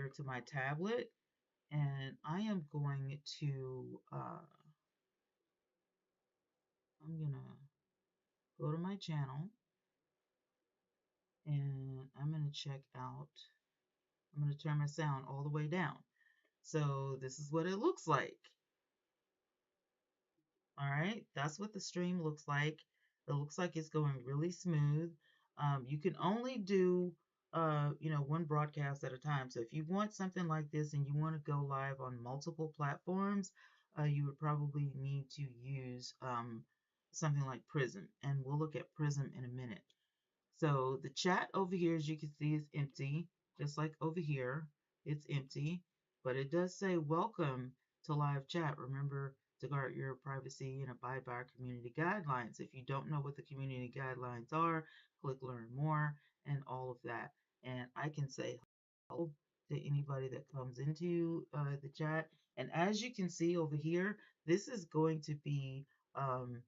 here to my tablet, and I am going to I'm gonna go to my channel, and I'm gonna check out. I'm gonna turn my sound all the way down. So this is what it looks like. All right, that's what the stream looks like. It looks like it's going really smooth. You can only do, one broadcast at a time. So if you want something like this and you want to go live on multiple platforms, you would probably need to use something like Prism. And we'll look at Prism in a minute. So the chat over here, as you can see, is empty, just like over here, it's empty, but it does say welcome to live chat. Remember to guard your privacy and abide by our community guidelines. If you don't know what the community guidelines are, click learn more and all of that. And I can say hello to anybody that comes into the chat. And as you can see over here, this is going to be um,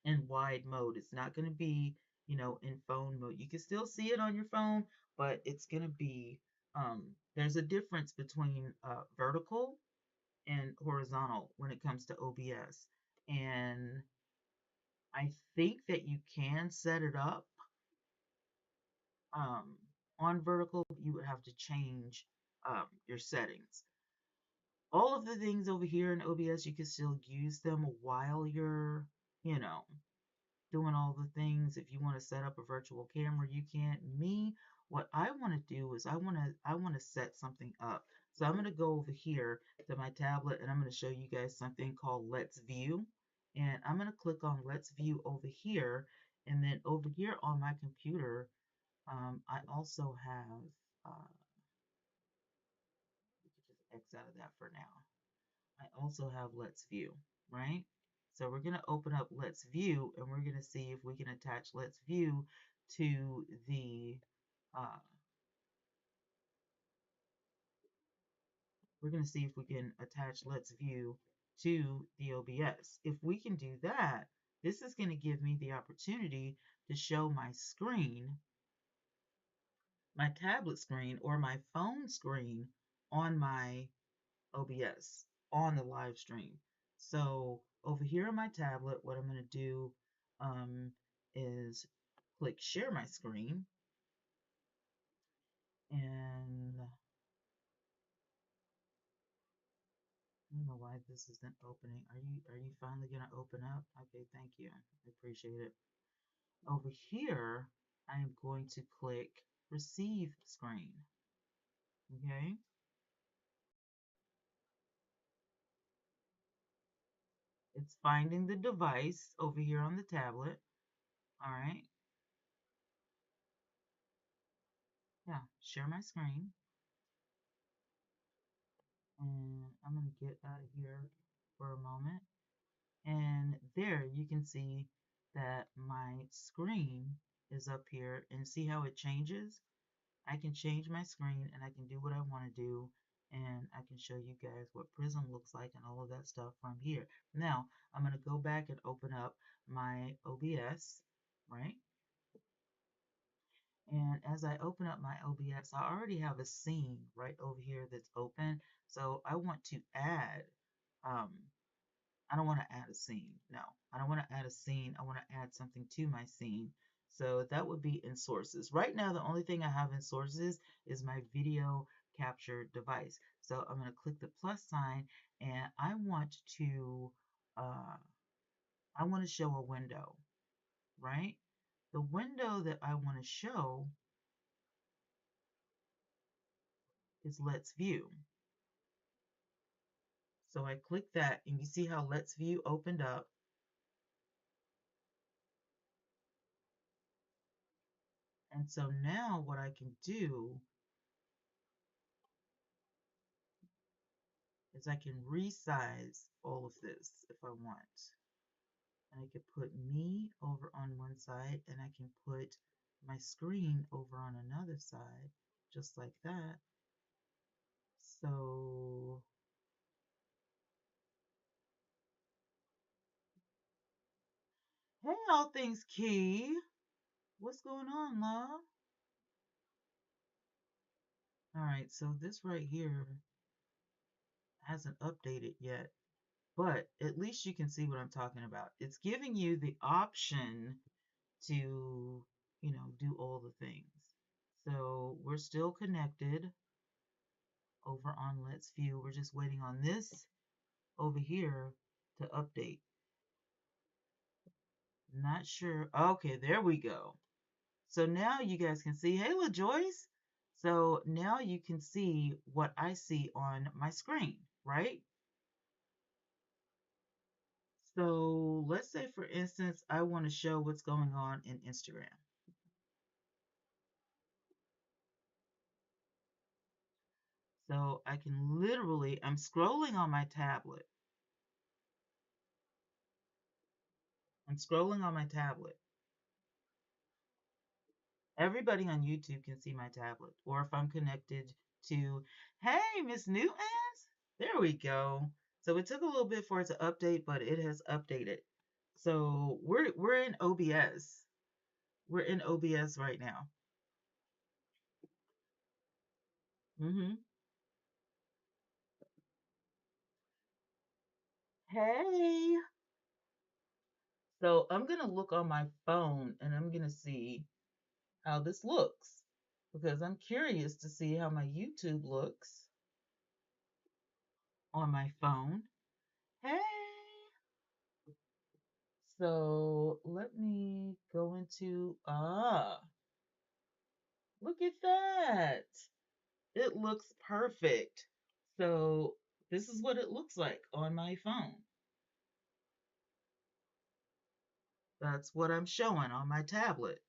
in wide mode. It's not going to be, in phone mode. You can still see it on your phone, but it's going to be, there's a difference between vertical and horizontal when it comes to OBS. And I think that you can set it up um, on vertical, but you would have to change your settings. All of the things over here in OBS, you can still use them while you're, you know, doing all the things. If you want to set up a virtual camera, you can. Me, what I want to do is I want to set something up. So I'm going to go over here to my tablet and I'm going to show you guys something called Let's View. And I'm going to click on Let's View over here. And then over here on my computer, I also have, we could just X out of that for now. I also have Let's View, right? So we're going to open up Let's View and we're going to see if we can attach Let's View to the, uh, we're going to see if we can attach Let's View to the OBS. If we can do that, this is going to give me the opportunity to show my screen, my tablet screen or my phone screen on my OBS on the live stream. So over here on my tablet, what I'm going to do is click share my screen, and I don't know why this isn't opening. Are you finally going to open up? Okay, thank you. I appreciate it. Over here, I am going to click receive screen. Okay. It's finding the device over here on the tablet. All right. Yeah, share my screen. And I'm going to get out of here for a moment. And there you can see that my screen is up here, and see how it changes? I can change my screen and I can do what I want to do, and I can show you guys what Prism looks like and all of that stuff from here. Now I'm going to go back and open up my OBS, right? And as I open up my OBS, I already have a scene right over here that's open. So I want to add, um, I don't want to add a scene. No, I don't want to add a scene. I want to add something to my scene. So that would be in sources. Right now, the only thing I have in sources is my video capture device. So I'm going to click the plus sign, and uh, I want to show a window, right? The window that I want to show is Let's View. So I click that, and you see how Let's View opened up. And so now what I can do is I can resize all of this if I want. And I can put me over on one side, and I can put my screen over on another side, just like that. So hey, all things key. What's going on, love? All right, so this right here hasn't updated yet, but at least you can see what I'm talking about. It's giving you the option to, do all the things. So we're still connected over on Let's View. We're just waiting on this over here to update. Not sure. Okay, there we go. So now you guys can see, hey, LaJoyce. So now you can see what I see on my screen, right? So let's say, for instance, I want to show what's going on in Instagram. So I can literally, I'm scrolling on my tablet. I'm scrolling on my tablet. Everybody on YouTube can see my tablet. Or if I'm connected to, hey, Miss Newtons, there we go. So it took a little bit for it to update, but it has updated. So we're in OBS. We're in OBS right now. Mm-hmm. Hey. So I'm gonna look on my phone and I'm gonna see how this looks because I'm curious to see how my YouTube looks on my phone. Hey. So let me go into, look at that. It looks perfect. So this is what it looks like on my phone. That's what I'm showing on my tablet.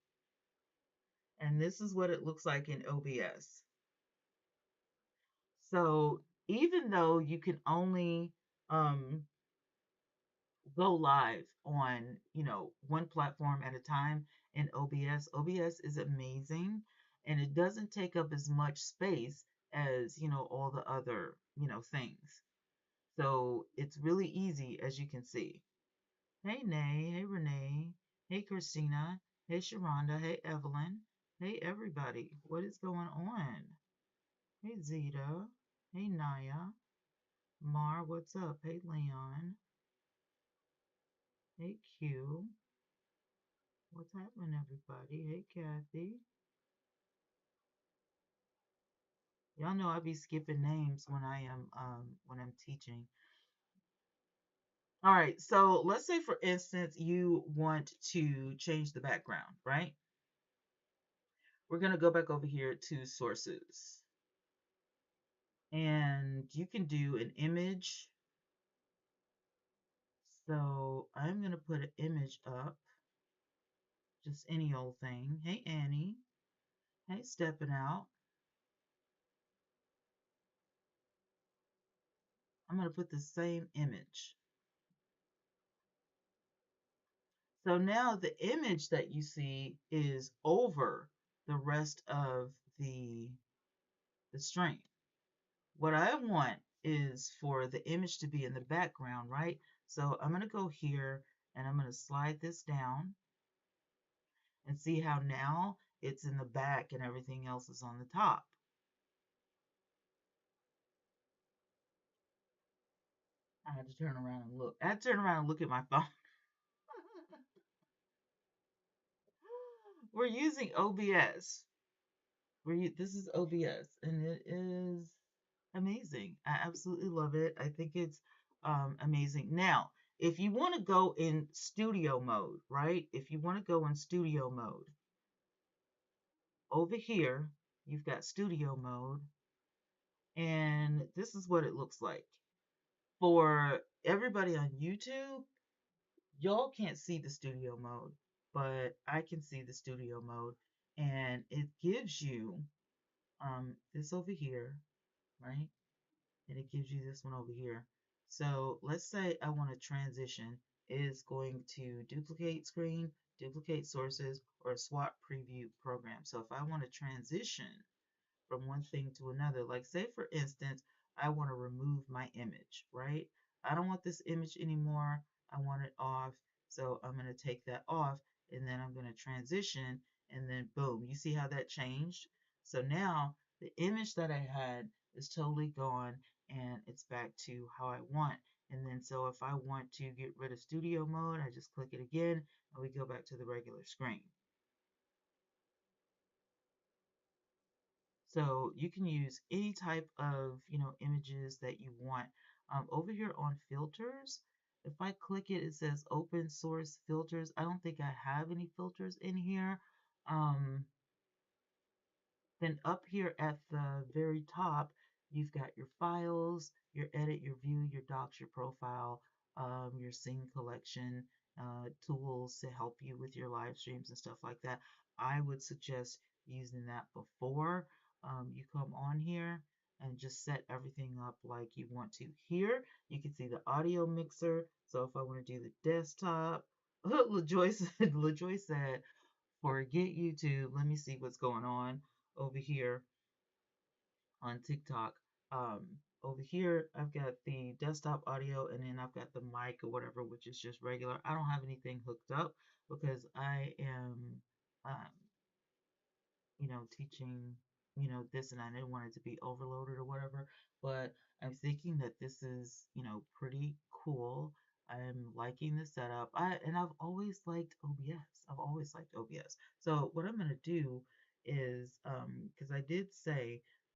And this is what it looks like in OBS. So even though you can only um, go live on, one platform at a time in OBS, OBS is amazing and it doesn't take up as much space as, all the other, things. So it's really easy, as you can see. Hey, Nay. Hey, Renee. Hey, Christina. Hey, Sharonda. Hey, Evelyn. Hey, everybody. What is going on? Hey, Zeta. Hey, Naya. Mar, what's up? Hey, Leon. Hey, Q. What's happening, everybody? Hey, Kathy. Y'all know I be skipping names when I am when I'm teaching. All right, so let's say, for instance, you want to change the background, right? We're going to go back over here to sources. And you can do an image. So I'm going to put an image up. Just any old thing. Hey, Annie. Hey, Stepping Out. I'm going to put the same image. So now the image that you see is over the rest of the string. What I want is for the image to be in the background, right? So I'm going to go here and I'm going to slide this down and see how now it's in the back and everything else is on the top. I had to turn around and look. I had to turn around and look at my phone. We're using OBS. This is OBS, and it is amazing. I absolutely love it. I think it's amazing. Now, if you want to go in studio mode, right? If you want to go in studio mode, over here, you've got studio mode, and this is what it looks like. For everybody on YouTube, y'all can't see the studio mode, but I can see the studio mode, and it gives you this over here, right? And it gives you this one over here. So let's say I want to transition. It is going to duplicate screen, duplicate sources, or swap preview program. So if I want to transition from one thing to another, like say for instance, I want to remove my image, right? I don't want this image anymore. I want it off. So I'm going to take that off and then I'm going to transition and then boom, you see how that changed? So now the image that I had is totally gone and it's back to how I want. And then so if I want to get rid of studio mode, I just click it again and we go back to the regular screen. So you can use any type of, images that you want. Over here on filters, if I click it, it says open source filters. I don't think I have any filters in here. Um, Then up here at the very top, you've got your files, your edit, your view, your docs, your profile, your scene collection, tools to help you with your live streams and stuff like that. I would suggest using that before you come on here and just set everything up like you want to. Here, you can see the audio mixer. So if I want to do the desktop, LaJoy said, forget YouTube. Let me see what's going on over here on TikTok. Um, Over here, I've got the desktop audio, and then I've got the mic or whatever, which is just regular. I don't have anything hooked up because I am, um, teaching, this, and I didn't want it to be overloaded or whatever. But I'm thinking that this is, pretty cool. I'm liking the setup. I've always liked OBS. I've always liked OBS. So what I'm gonna do is, because I did say